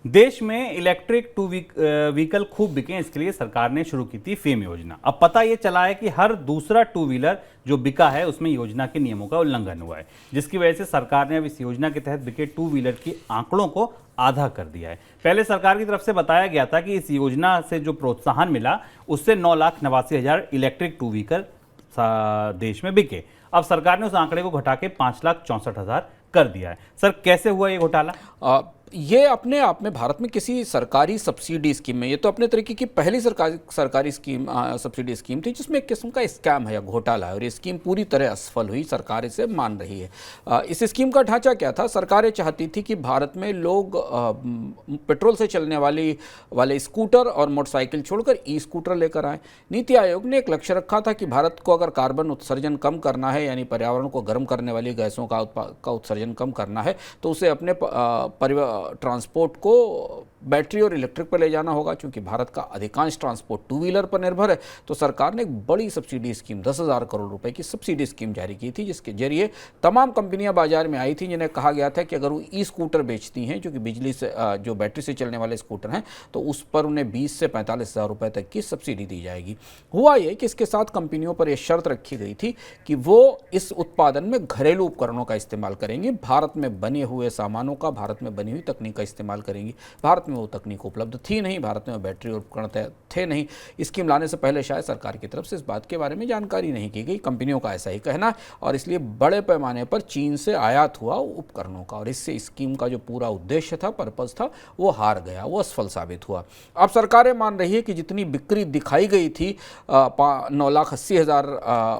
देश में electric vehicle खूब बिके, इसके लिए सरकार ने शुरू की थी फेम योजना। अब पता ये चला है कि हर दूसरा टू व्हीलर जो बिका है उसमें योजना के नियमों का उल्लंघन हुआ है, जिसकी वजह से सरकार ने अब इस योजना के तहत बिके टू व्हीलर की आंकड़ों को आधा कर दिया है। पहले सरकार की तरफ से बताया गया था कि इस योजना से जो प्रोत्साहन मिला उससे 9,89,000 इलेक्ट्रिक टू व्हीकल देश में बिके। अब सरकार ने उस आंकड़े को घटा के 5,64,000 कर दिया है। सर, कैसे हुआ ये घोटाला? ये अपने आप में भारत में किसी सरकारी सब्सिडी स्कीम में, ये तो अपने तरीके की पहली सरकारी स्कीम सब्सिडी स्कीम थी जिसमें एक किस्म का स्कैम है या घोटाला है, और ये स्कीम पूरी तरह असफल हुई। सरकार इसे मान रही है। इस स्कीम का ढांचा क्या था? सरकारें चाहती थी कि भारत में लोग पेट्रोल से चलने वाले स्कूटर और मोटरसाइकिल छोड़कर ई स्कूटर लेकर आए। नीति आयोग ने एक लक्ष्य रखा था कि भारत को अगर कार्बन उत्सर्जन कम करना है, यानी पर्यावरण को गर्म करने वाली गैसों का उत्सर्जन कम करना है, तो उसे अपने ट्रांसपोर्ट को बैटरी और इलेक्ट्रिक पर ले जाना होगा। क्योंकि भारत का अधिकांश ट्रांसपोर्ट टू व्हीलर पर निर्भर है, तो सरकार ने एक बड़ी सब्सिडी स्कीम 10,000 करोड़ रुपए की सब्सिडी स्कीम जारी की थी, जिसके जरिए तमाम कंपनियां बाजार में आई थी जिन्हें कहा गया था कि अगर वो ई स्कूटर बेचती हैं, जो कि बिजली से जो बैटरी से चलने वाले स्कूटर हैं, तो उस पर उन्हें 20 से 45,000 रुपए तक की सब्सिडी दी जाएगी। हुआ ये कि इसके साथ कंपनियों पर यह शर्त रखी गई थी कि वो इस उत्पादन में घरेलू उपकरणों का इस्तेमाल करेंगी, भारत में बने हुए सामानों का, भारत में बनी हुई तकनीक का इस्तेमाल करेंगी। भारत में वो तकनीक उपलब्ध थी नहीं, भारत में बैटरी और उपकरण थे नहीं। स्कीम लाने से पहले शायद सरकार की तरफ से इस बात के बारे में जानकारी नहीं की गई, कंपनियों का ऐसा ही कहना है, और इसलिए बड़े पैमाने पर चीन से आयात हुआ उपकरणों का, और इससे स्कीम का जो पूरा उद्देश्य था, पर्पस था, वो हार गया, वो असफल साबित हुआ। अब सरकारें मान रही है कि जितनी बिक्री दिखाई गई थी 9,80,000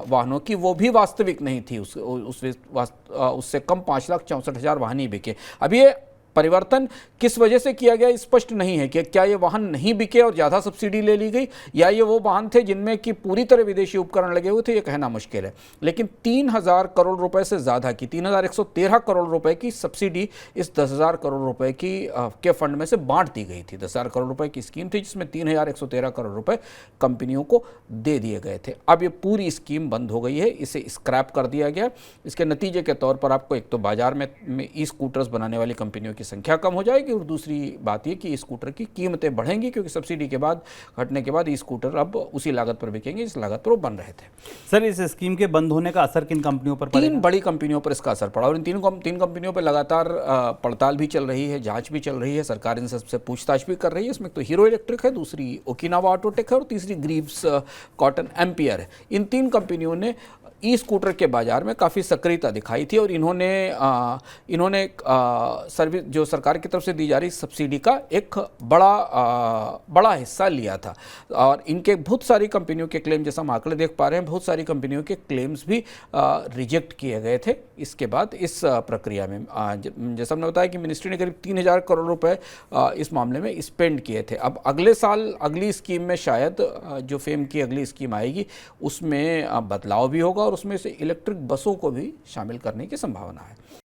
वाहनों की, वो भी वास्तविक नहीं थी। उससे कम 5,64,000 वाहन ही बिके। अब ये परिवर्तन किस वजह से किया गया स्पष्ट नहीं है कि क्या ये वाहन नहीं बिके और ज़्यादा सब्सिडी ले ली गई, या ये वो वाहन थे जिनमें कि पूरी तरह विदेशी उपकरण लगे हुए थे, ये कहना मुश्किल है। लेकिन 3,000 करोड़ रुपए से ज़्यादा की 3,113 करोड़ रुपए की सब्सिडी इस 10,000 करोड़ रुपए के फंड में से बांट दी गई थी। 10,000 करोड़ रुपए की स्कीम थी जिसमें 3,113 करोड़ रुपए कंपनियों को दे दिए गए थे। अब ये पूरी स्कीम बंद हो गई है, इसे स्क्रैप कर दिया गया। इसके नतीजे के तौर पर आपको एक तो बाजार में ई स्कूटर्स बनाने वाली कंपनियों की संख्या कम हो जाएगी, और दूसरी बात यह कि ई स्कूटर की कीमतें बढ़ेंगी, क्योंकि सब्सिडी के बाद घटने के बाद ई स्कूटर अब उसी लागत पर बिकेंगे जिस लागत पर वो बन रहे थे। सर, इस स्कीम के बंद होने का असर किन कंपनियों पर पड़ेगा? 3 बड़ी कंपनियों पर इसका असर पड़ा, और इन तीन कंपनियों पर लगातार पड़ताल भी चल रही है, जांच भी चल रही है, सरकार इन सबसे पूछताछ भी कर रही है। इसमें तो हीरो इलेक्ट्रिक है, दूसरी ओकिनावा ऑटोटेक है, और तीसरी ग्रीव्स कॉटन एम्पियर है। इन 3 कंपनियों ने ई स्कूटर के बाजार में काफ़ी सक्रियता दिखाई थी, और इन्होंने सर्विस जो सरकार की तरफ से दी जा रही सब्सिडी का एक बड़ा हिस्सा लिया था। और इनके बहुत सारी कंपनियों के क्लेम, जैसा हम आंकड़े देख पा रहे हैं, बहुत सारी कंपनियों के क्लेम्स भी रिजेक्ट किए गए थे इसके बाद इस प्रक्रिया में। जैसा हमने बताया कि मिनिस्ट्री ने करीब 3,000 करोड़ रुपए इस मामले में स्पेंड किए थे। अब अगले साल अगली स्कीम में शायद जो फेम की अगली स्कीम आएगी उसमें बदलाव भी होगा, और उसमें से इलेक्ट्रिक बसों को भी शामिल करने की संभावना है।